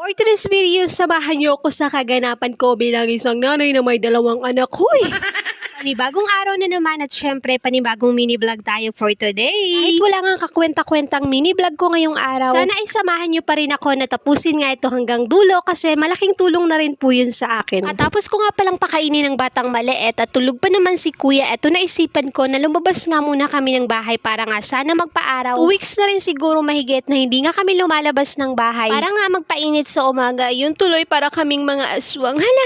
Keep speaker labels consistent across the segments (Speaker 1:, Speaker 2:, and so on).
Speaker 1: For today's video, samahan niyo ako sa kaganapan ko bilang isang nanay na may 2 anak. Hoy! Panibagong araw na naman at syempre panibagong mini vlog tayo for today. Kahit wala nga kakwenta-kwentang mini vlog ko ngayong araw, sana ay samahan niyo pa rin ako na tapusin nga ito hanggang dulo kasi malaking tulong na rin po yun sa akin. At tapos ko nga palang pakainin ng batang maliit at tulog pa naman si kuya, eto naisipan ko na lumabas nga muna kami ng bahay para nga sana magpa-araw. 2 weeks na rin siguro mahigit na hindi nga kami lumalabas ng bahay para nga magpainit sa umaga. Yun tuloy para kaming mga aswang. Hala!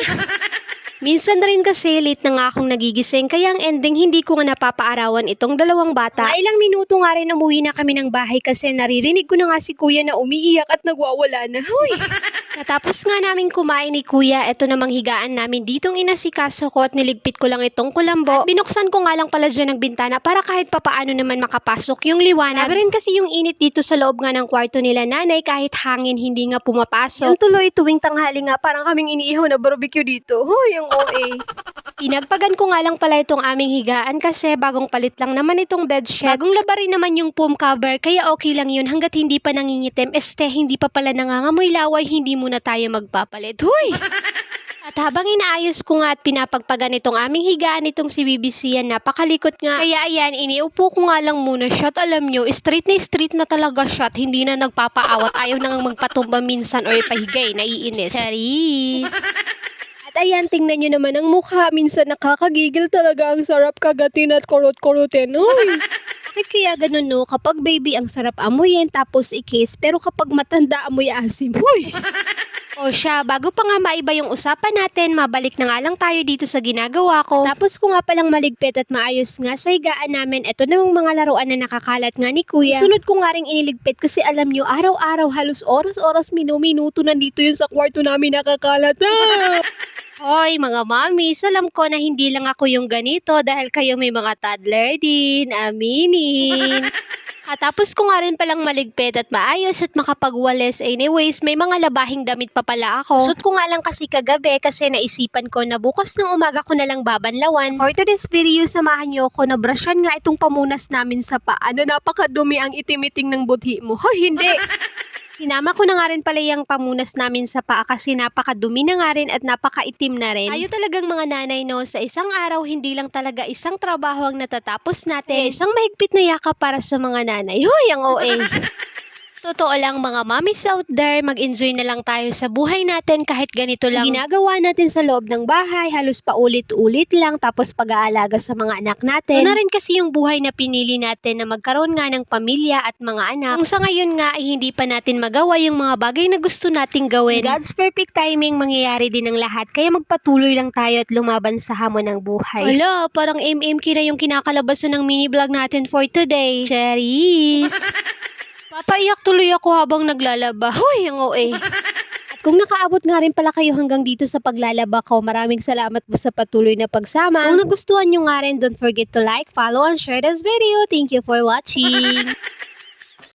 Speaker 1: Minsan na rin kasi late na nga akong nagigising kaya ang ending hindi ko nga napapaarawan itong 2 bata. Mga ilang minuto nga rin umuwi na kami ng bahay kasi naririnig ko na nga si kuya na umiiyak at nagwawala na. Hoy! Natapos nga namin kumain ni kuya, eto namang higaan namin ditong inasikaso ko at niligpit ko lang itong kulambo. At binuksan ko nga lang pala dyan ng bintana para kahit papaano naman makapasok yung liwanag. Grabe rin kasi yung init dito sa loob nga ng kwarto nila nanay kahit hangin hindi nga pumapasok. Yung tuloy tuwing tanghali nga parang kaming iniihaw na barbecue dito. Hoy, ang OA. Pinagpagan ko nga lang pala itong aming higaan kasi bagong palit lang naman itong bedsheet. Bagong laba rin naman yung foam cover kaya okay lang yun hanggat hindi pa nangingitim. Hindi pa pala nangangamoy laway, hindi muna tayo magpapalit. Huy! At habang inaayos ko nga at pinapagpagan itong aming higaan itong si BBC yan, napakalikot nga. Kaya ayan, iniupo ko nga lang muna siya at alam nyo, street na talaga siya at hindi na nagpapaawat. Ayaw na nga magpatumba minsan or pahigay, naiinis. Charis! At ayan, tingnan nyo naman ang mukha. Minsan nakakagigil talaga, ang sarap kagatin at kurot-kurutin. Uy! Bakit kaya ganun no? Kapag baby, ang sarap amuyin tapos i-kiss. Pero kapag matanda, amoy asim. Huy! O siya, bago pa nga maiba yung usapan natin, mabalik na nga lang tayo dito sa ginagawa ko. Tapos ko nga palang maligpit at maayos nga sa higaan namin. Ito namang mga laruan na nakakalat nga ni kuya. Sunod ko nga rin iniligpit kasi alam nyo, araw-araw halos oras-oras, minuto nandito yun sa kwarto namin nakakalat. Hoy mga mommies, alam ko na hindi lang ako yung ganito dahil kayo may mga toddler din, aminin. Katapos ko nga rin palang maligpit at maayos at makapagwalis. Anyways, may mga labahing damit pa pala ako. Suot ko nga lang kasi kagabi kasi naisipan ko na bukas ng umaga ko na lang babanlawan. For today's video, samahan niyo ako na brushan nga itong pamunas namin sa paa na napakadumi ang itimiting ng budhi mo. Hoy, hindi! Sinama ko na nga rin pala yung pamunas namin sa paa kasi napakadumi na nga rin at napakaitim na rin. Tayo talagang mga nanay no, sa isang araw hindi lang talaga isang trabaho ang natatapos natin. Isang mahigpit na yakap para sa mga nanay. Hoy, ang OA! Totoo lang mga mommies out there, mag-enjoy na lang tayo sa buhay natin kahit ganito lang. Ginagawa natin sa loob ng bahay, halos paulit-ulit lang tapos pag-aalaga sa mga anak natin. Ito na rin kasi yung buhay na pinili natin na magkaroon nga ng pamilya at mga anak. Kung sa ngayon nga ay hindi pa natin magawa yung mga bagay na gusto nating gawin. God's perfect timing, mangyayari din ang lahat kaya magpatuloy lang tayo at lumaban sa hamon ng buhay. Hala, parang MMK na yung kinakalabasan ng mini vlog natin for today. Cherries! Papaiyak tuloy ako habang naglalaba. Hoy, ang OA. At kung nakaabot nga rin pala kayo hanggang dito sa paglalaba ko, maraming salamat po sa patuloy na pagsama. Kung nagustuhan nyo nga rin, don't forget to like, follow, and share this video. Thank you for watching.